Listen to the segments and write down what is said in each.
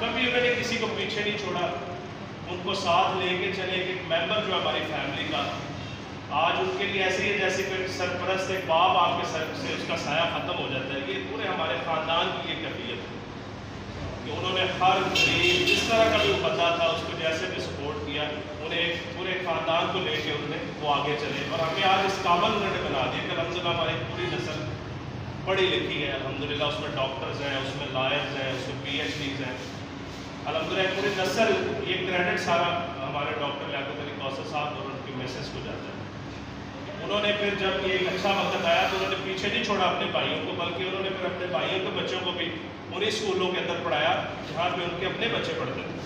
کبھی انہوں نے کسی کو پیچھے نہیں چھوڑا، ان کو ساتھ لے کے چلے کہ ایک ممبر جو ہے ہماری فیملی کا آج ان کے لیے ایسے ہی جیسے کوئی سرپرست ایک باپ آپ کے سر سے اس کا سایہ ختم ہو جاتا ہے، یہ پورے ہمارے خاندان کی یہ کیفیت ہے کہ انہوں نے ہر غریب جس طرح کا بھی پتا تھا اس کو جیسے بھی سپورٹ کیا، انہیں پورے خاندان کو لے کے انہوں نے وہ آگے چلے اور ہمیں آج اس قابل انہوں نے بنا دیا کہ الحمدللہ ہماری پوری نسل پڑھی لکھی ہے، الحمدللہ اس میں ڈاکٹرز ہیں، اس میں لائرز ہیں، اس میں PhDs ہیں، الحمدللہ پوری نسل، یہ کریڈٹ سارا ہمارے ڈاکٹر لیاقت علی کوثر صاحب اور ان کی میسز کو جاتا ہے۔ انہوں نے پھر جب یہ ایک اچھا وقت آیا تو انہوں نے پیچھے نہیں چھوڑا اپنے بھائیوں کو، بلکہ انہوں نے پھر اپنے بھائیوں کے بچوں کو بھی انہیں اسکولوں کے اندر پڑھایا جہاں پہ ان کے اپنے بچے پڑھتے تھے۔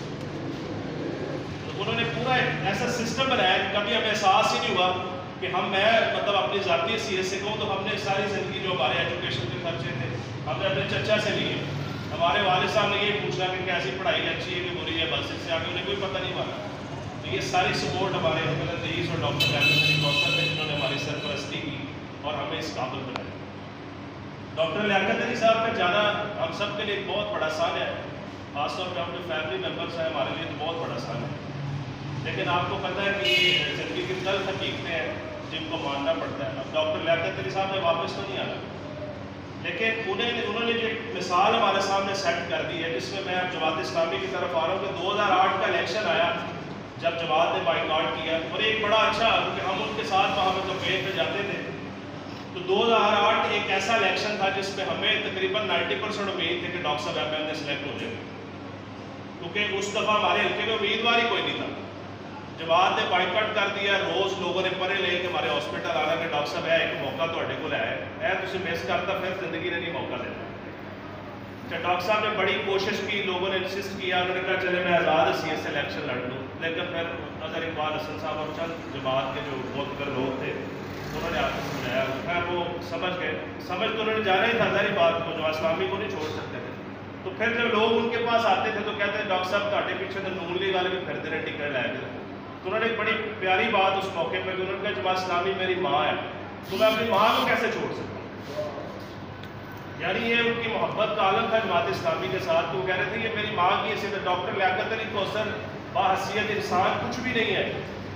تو انہوں نے پورا ایک ایسا سسٹم بنایا کہ کبھی ہمیں احساس ہی نہیں ہوا کہ میں مطلب اپنی ذاتی حیثیت سے کہوں تو ہم نے ساری زندگی جو ہمارے ایجوکیشن کے خرچے تھے ہم نے اپنے چچا سے لیے، ہمارے والد صاحب نے یہ پوچھا کہ کیسی پڑھائی اچھی ہے کہ بری ہے، بس اس سے آگے انہیں کوئی پتہ نہیں مانا۔ تو یہ ساری سپورٹ ہمارے حکمت رئیس اور ڈاکٹر لیاقت علی کوثر نے، جنہوں نے ہماری سرپرستی کی اور ہمیں اس قابل بنایا۔ ڈاکٹر لیاقت علی صاحب کا جانا ہم سب کے لیے ایک بہت بڑا سان ہے، خاص طور پہ ہم جو فیملی ممبرس ہیں ہمارے لیے تو بہت بڑا سان ہے، لیکن آپ کو پتہ ہے کہ یہ زندگی کی تلخ حقیقتیں ہیں جن کو ماننا پڑتا ہے۔ اب ڈاکٹر لیاقت علی صاحب نے واپس تو نہیں آنا، لیکن انہوں نے جو ایک مثال ہمارے سامنے سیٹ کر دی ہے، جس میں میں اب جماعت اسلامی کی طرف آ رہا ہوں کہ 2008 کا الیکشن آیا جب جماعت نے بائیکاٹ کیا، اور ایک بڑا اچھا کہ ہم ان کے ساتھ وہاں پہ کمپین پہ جاتے تھے، تو 2008 ایک ایسا الیکشن تھا جس میں ہمیں تقریباً 90% امید تھی کہ ڈاکٹر صاحب ایم نے سلیکٹ ہو جائے، کیونکہ اس دفعہ ہمارے حلقے میں امیدوار ہی کوئی نہیں تھا۔ جماعت نے بائیکاٹ کر دیا، روز لوگوں نے پرے لے کے ہمارے ہاسپٹل آنا کہ ڈاکٹر صاحب ہے ایک موقع تھوڑے کو ہے تسی مس کرتا پھر زندگی نے نہیں موقع دینا۔ ڈاکٹر صاحب نے بڑی کوشش کی، لوگوں نے انسسٹ کیا، انہوں نے کہا چلے میں آزاد حیثیت سے الیکشن لڑ لوں، لیکن پھر اظہر اقبال حسن صاحب اور چند جماعت کے جو معتبر لوگ تھے انہوں نے آ کے سمجھایا، خیر وہ سمجھ گئے، سمجھ تو انہوں نے جانا ہی تھا، ظاہری بات کو جو اسلامی کو نہیں چھوڑ سکتے تھے۔ تو پھر جب لوگ ان کے پاس آتے تھے تو کہتے ہیں ڈاکٹر صاحب تھوڑے پیچھے تو نون لیگ والے بھی پھرتے رہے ٹکٹ لے کے، تو انہوں نے ایک بڑی پیاری بات اس موقع پہ انہوں نے کہا جماعت اسلامی میری ماں ہے، تو میں اپنی ماں کو کیسے چھوڑ سکتا ہوں، یعنی یہ ان کی محبت کا عالم تھا جماعت اسلامی کے ساتھ، تو وہ کہہ رہے تھے یہ میری ماں کی حیثیت ہے، ڈاکٹر لیاقت علی کوثر باحیثیت انسان کچھ بھی نہیں ہے،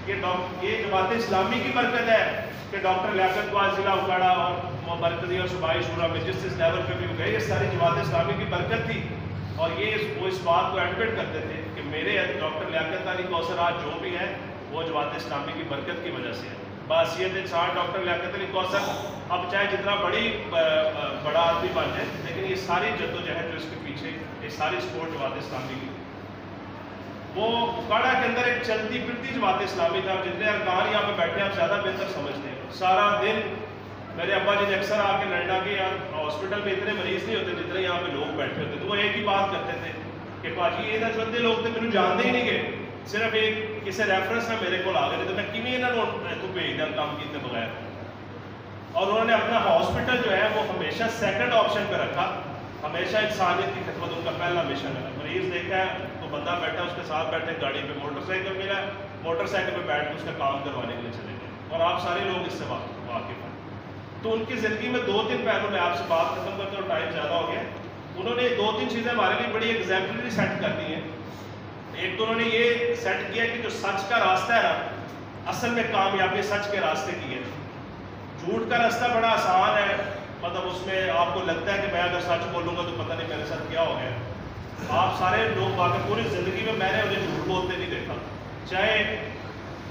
یہ جماعت اسلامی کی برکت ہے کہ ڈاکٹر لیاقت کو ضلع اکاڑا اور مرکزی اور صوبائی شورا میں جس لیول پہ بھی گئے، یہ ساری جماعت اسلامی کی برکت تھی، اور وہ اس بات کو ایڈمٹ کرتے تھے کہ میرے ڈاکٹر لیاقت علی کوثر آج جو بھی ہے وہ جماعت اسلامی کی برکت کی وجہ سے ہے۔ باحیثیت انسان ڈاکٹر لیاقت علی کوثر اب چاہے جتنا بڑا آدمی بن جائے، لیکن یہ ساری جدوجہد جو اس کے پیچھے یہ ساری سپورٹ جماعت اسلامی کی، وہ اکاڑا کے اندر ایک چلتی پھرتی جماعت اسلامی تھا۔ جتنے ارکان یہاں پہ بیٹھے آپ زیادہ بہتر سمجھتے ہیں، سارا دن میرے ابا جی نے اکثر آ کے لڑنا کہ یار ہاسپٹل میں اتنے مریض نہیں ہوتے جتنے یہاں پہ لوگ بیٹھے ہوتے، تو وہ ایک ہی بات کرتے تھے کہ باجی یہ چھوٹے لوگ تو میرے جانتے ہی نہیں گئے، صرف ایک کسی ریفرنس میں میرے کو آ گئے تو میں کیویں انہوں نے بھیج دیا کام کیتے بغیر، اور انہوں نے اپنا ہاسپٹل جو ہے وہ ہمیشہ سیکنڈ آپشن پہ رکھا، ہمیشہ انسانیت کی خدمت ان کا پہلا مشن ہے۔ مریض دیکھا ہے تو بندہ بیٹھا اس کے ساتھ بیٹھے، گاڑی پہ موٹر سائیکل ملا، موٹر سائیکل پہ بیٹھ کے اس کا کام کروانے کے لیے چلے گئے، اور آپ سارے لوگ اس سے واقف ہیں۔ تو ان کی زندگی میں 2-3 پہلو میں آپ سے بات ختم کرتے اور ٹائم زیادہ ہو گیا، انہوں نے 2-3 چیزیں ہمارے لیے بڑی ایگزیمپلری سیٹ کر دی ہیں۔ ایک تو انہوں نے یہ سیٹ کیا کہ جو سچ کا راستہ ہے نا، اصل میں کامیابی سچ کے راستے کی ہے۔ جھوٹ کا راستہ بڑا آسان ہے، مطلب اس میں آپ کو لگتا ہے کہ میں اگر سچ بولوں گا تو پتہ نہیں میرے ساتھ کیا ہو گیا۔ آپ سارے لوگ باقی پوری زندگی میں نے انہیں جھوٹ بولتے نہیں دیکھا، چاہے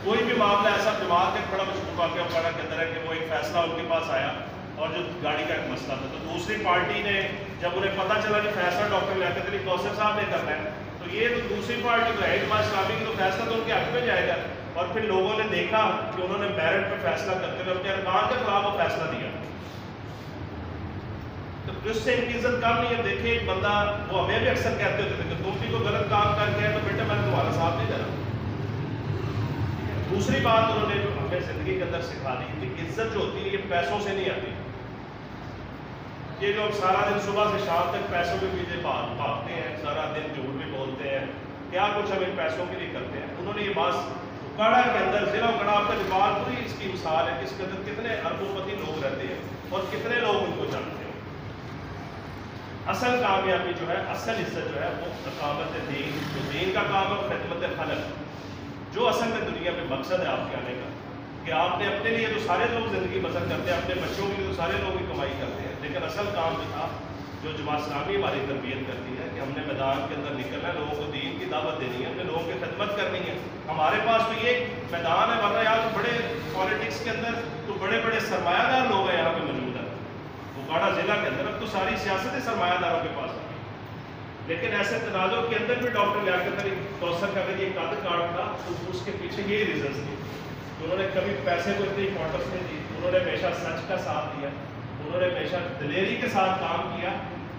کوئی بھی معاملہ ایسا دماغ کے بڑا مشہور واقعہ پڑا کے اندر ہے کہ وہ ایک فیصلہ ان کے پاس آیا اور جو گاڑی کا ایک مسئلہ تھا، تو دوسری پارٹی نے جب انہیں پتہ چلا کہ فیصلہ ڈاکٹر لیاقت علی کوثر صاحب نے کرنا ہے، تو یہ تو دوسری پارٹی تو ہے جماعت اسلامی کی، تو فیصلہ تو ان کے حق میں جائے گا، اور پھر لوگوں نے دیکھا کہ انہوں نے میرٹ پہ فیصلہ کرتے ہوئے اپنے ارکان کے خلاف وہ فیصلہ دیا، تو جس سے ان کی عزت کم نہیں ہے۔ دیکھیں ایک بندہ، وہ ہمیں بھی اکثر کہتے ہوتے تھے کہ تم بھی کوئی غلط کام کر کے تو بیٹا میں تمہارا ساتھ نہیں دینا۔ دوسری بات انہوں نے جو ہمیں زندگی کے اندر سکھا دی کہ عزت جو ہوتی ہے یہ پیسوں سے نہیں آتی، یہ جو سارا دن صبح سے شام تک پیسوں کے پیچھے بھاگتے ہیں، سارا دن جھوٹ بھی بولتے ہیں، کیا کچھ ہم ان پیسوں کے لیے کرتے ہیں۔ انہوں نے یہ بات اکاڑا کے اندر، ضلع اکاڑا آپ کا جمال پوری اس کی مثال ہے، اس کے اندر کتنے اربوں پتی لوگ رہتے ہیں اور کتنے لوگ ان کو جانتے ہیں۔ اصل کامیابی جو ہے، اصل عزت جو ہے وہ اقامت دین، جو دین کا کام ہے، خدمت خلق، جو اصل میں دنیا میں مقصد ہے آپ کے آنے کا، کہ آپ نے اپنے لیے تو سارے لوگ زندگی بسر کرتے ہیں، اپنے بچوں کے لیے تو سارے لوگ ہی کمائی کرتے ہیں، لیکن اصل کام جو تھا، جو جماعت اسلامی ہماری تربیت کرتی ہے کہ ہم نے میدان کے اندر نکلنا ہے، لوگوں کو دین کی دعوت دینی ہے، ہم نے لوگوں کی خدمت کرنی ہے. ہمارے پاس تو یہ میدان ہے، ورنہ یہاں تو بڑے پالیٹکس کے اندر تو بڑے بڑے سرمایہ دار لوگ ہیں یہاں پہ موجود ہیں. بھوپاڑا ضلع کے اندر اب تو ساری سیاست ہی سرمایہ داروں کے پاس ہے. لیکن ایسے تنازع کے اندر بھی ڈاکٹر لیاقت علی کوثر کا اگر یہ قد کاٹ تھا تو اس کے پیچھے یہی ریزنس تھے. انہوں نے کبھی پیسے کو اتنی امپورٹنس نہیں دی، انہوں نے ہمیشہ سچ کا ساتھ دیا، انہوں نے ہمیشہ دلیری کے ساتھ کام کیا،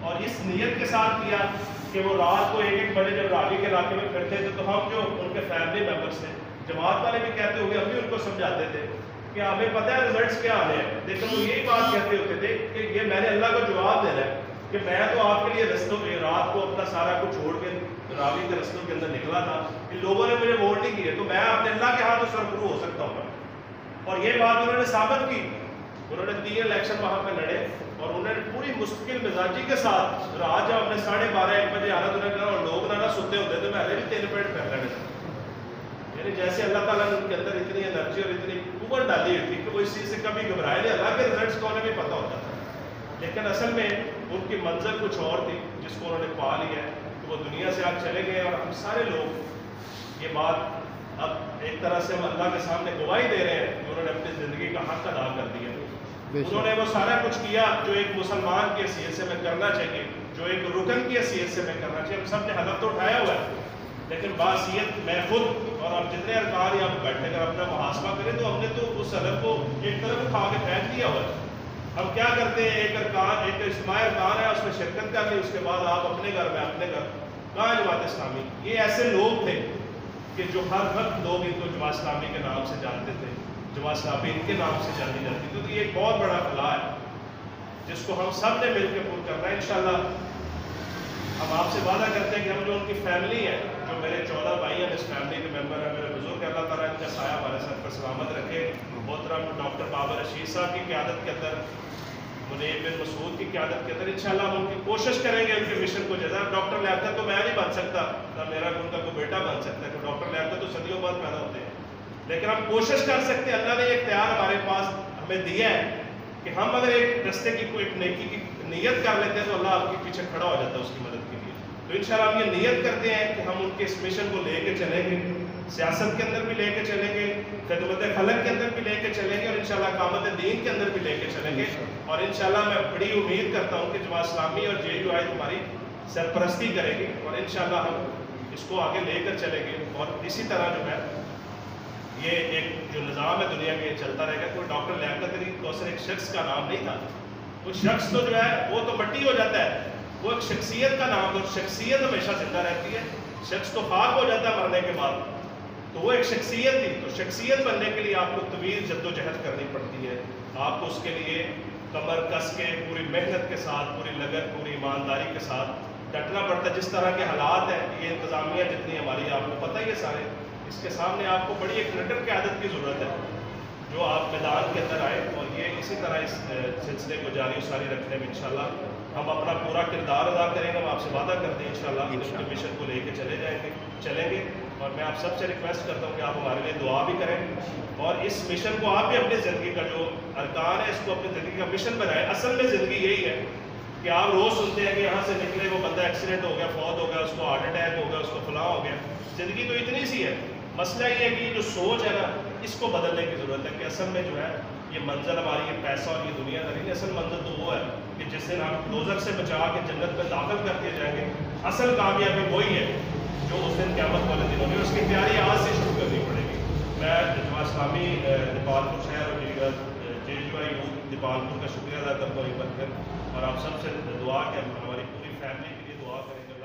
اور اس نیت کے ساتھ کیا کہ وہ رات کو ایک بجے جب راوی کے علاقے میں پھرتے تھے تو ہم جو ان کے فیملی ممبرس تھے، جماعت والے بھی کہتے ہوئے ہم بھی ان کو سمجھاتے تھے کہ ہمیں پتہ ہے رزلٹس کیا آنے ہیں، لیکن وہ یہی بات کہتے ہوتے تھے کہ یہ میں نے اللہ کو جواب دینا ہے کہ میں تو آپ کے لیے رستوں میں رات کو اپنا سارا کچھ چھوڑ کے راوی کے رستوں کے اندر نکلا تھا کہ لوگوں نے مجھے ووٹ نہیں کیے، تو میں اپنے اللہ کے ہاتھ سرخرو ہو سکتا ہوں. اور یہ بات انہوں نے ثابت کی. انہوں نے 3 الیکشن وہاں پہ لڑے اور انہوں نے پوری مستقل مزاجی کے ساتھ رات جب ہم نے 12:30 1 بجے آنا تو انہیں اور لوگ نہ سوتے ہوتے تو میں بھی 3 پیٹ پھیر لینے تھے. یعنی جیسے اللہ تعالیٰ نے ان کے اندر اتنی انرجی اور اتنی قوت ڈالی ہوئی تھی کہ وہ اس چیز سے کبھی گھبرائے نہیں. اللہ کے ریزلٹس کو انہیں بھی پتہ ہوتا تھا، لیکن اصل میں ان کی منزل کچھ اور تھی جس کو انہوں نے پا لیا ہے کہ وہ دنیا سے آپ چلے گئے. اور ہم سارے لوگ یہ بات اب ایک طرح سے ہم اللہ کے سامنے گواہی دے رہے ہیں کہ انہوں نے اپنی زندگی کا حق ادا کر دیا. انہوں نے وہ سارا کچھ کیا جو ایک مسلمان کی حیثیت سے میں کرنا چاہیے، جو ایک رکن کی حیثیت سے میں کرنا چاہیے. ہم سب نے حلف تو اٹھایا ہوا ہے، لیکن بحیثیت میں خود اور اب جتنے ارکان یہاں پہ بیٹھے کر اپنا محاسبہ کریں تو ہم نے تو اس حلف کو ایک طرف اٹھا کے پھینک دیا ہوا ہے. ہم کیا کرتے ہیں، ایک ارکان، ایک اجتماعی ارکان ہے، اس میں شرکت کر لی، اس کے بعد آپ اپنے گھر میں اپنے گھر. کہاں جماعت اسلامی؟ یہ ایسے لوگ تھے کہ جو ہر وقت لوگ ان کو جماعت اسلامی کے نام سے جانتے تھے، جماعت اسلامی ان کے نام سے جانی جاتی تھی. تو یہ ایک بہت بڑا فلاح ہے جس کو ہم سب نے مل کے پور کرنا ہے. انشاءاللہ ہم آپ سے وعدہ کرتے ہیں کہ ہم جو ان کی فیملی ہے، جو میرے 14 بھائی ہیں، اس فیملی کے ممبر ہیں، میرے بزرگ، اللہ تعالیٰ ان کا سایہ ہمارے سر پر سلامت رکھے. محترم ڈاکٹر بابر رشید صاحب کی قیادت کے اندر، منیر بن مسعود کی قیادت کے اندر انشاءاللہ ہم ان کی کوشش کریں گے ان کے مشن کو جزا. ڈاکٹر لیاقت تو میں نہیں بن سکتا، نہ میرا ان کا کوئی بیٹا بن سکتا ہے، کہ ڈاکٹر لیاقت تو صدیوں بعد پیدا ہوتے ہیں، لیکن ہم کوشش کر سکتے ہیں. اللہ نے یہ اختیار ہمارے پاس ہمیں دیا ہے کہ ہم اگر ایک رستے کی کوئی ایک نیکی کی نیت کر لیتے ہیں تو اللہ آپ کے پیچھے کھڑا ہو جاتا ہے اس کی مدد کے لیے. تو انشاءاللہ ہم یہ نیت کرتے ہیں کہ ہم ان کے اس مشن کو لے کے چلیں گے، سیاست کے اندر بھی لے کے چلیں گے، خدمت خلق کے اندر بھی لے کے چلیں گے، اور انشاءاللہ اقامت دین کے اندر بھی لے کے چلیں گے. اور انشاءاللہ میں بڑی امید کرتا ہوں کہ جماعت اسلامی اور JUI تمہاری سرپرستی کرے گی، اور انشاءاللہ ہم اس کو آگے لے کر چلیں گے. اور اسی طرح جو ہے یہ ایک جو نظام ہے دنیا میں یہ چلتا رہے گا. کوئی ڈاکٹر لیاقت علی کوثر ایک شخص کا نام نہیں تھا، وہ شخص تو جو ہے وہ تو مٹی ہو جاتا ہے، وہ ایک شخصیت کا نام، اور شخصیت ہمیشہ زندہ رہتی ہے. شخص تو خاک ہو جاتا ہے مرنے کے بعد، تو وہ ایک شخصیت تھی. تو شخصیت بننے کے لیے آپ کو طویل جدوجہد کرنی پڑتی ہے. آپ کو اس کے لیے کمر کس کے پوری محنت کے ساتھ، پوری لگن، پوری ایمانداری کے ساتھ ڈٹنا پڑتا ہے. جس طرح کے حالات ہیں، یہ انتظامیہ جتنی ہماری آپ کو پتہ ہی ہے سارے، اس کے سامنے آپ کو بڑی ایک نڈر قیادت کی ضرورت ہے جو آپ میدان کے اندر آئے. اور یہ اسی طرح اس سلسلے کو جاری و ساری رکھنے میں انشاءاللہ ہم اپنا پورا کردار ادا کریں گے. ہم آپ سے وعدہ کرتے ہیں انشاءاللہ اس کے مشن کو لے کے چلیں گے. اور میں آپ سب سے ریکویسٹ کرتا ہوں کہ آپ ہمارے لیے دعا بھی کریں، اور اس مشن کو آپ بھی اپنی زندگی کا جو ارکان ہے اس کو اپنی زندگی کا مشن بنائیں. اصل میں زندگی یہی ہے کہ آپ روز سنتے ہیں کہ یہاں سے نکلے وہ بندہ ایکسیڈنٹ ہو گیا، فوت ہو گیا، اس کو ہارٹ اٹیک ہو گیا، اس کو فلاں ہو گیا. زندگی تو اتنی سی ہے. مسئلہ یہ ہے کہ یہ جو سوچ ہے نا، اس کو بدلنے کی ضرورت ہے. کہ اصل میں جو ہے یہ منزل ہماری یہ پیسہ اور یہ دنیا کا نہیں، اصل منزل تو وہ ہے کہ جس دن ہم دوزخ سے بچا کے جنت میں داخل کر دیے جائیں گے. اصل کامیابی وہی ہے جو اس دن قیامت والے دنوں میں اس کی تیاری آج سے شروع کرنی پڑے گی. میں جماعت اسلامی دیپال پور شہر اور JUI یوتھ دیپال پور کا شکریہ ادا کرتا ہوں ایک بار پھر، اور آپ سب سے دعا کہ ہماری پوری فیملی کے لیے دعا کریں گے.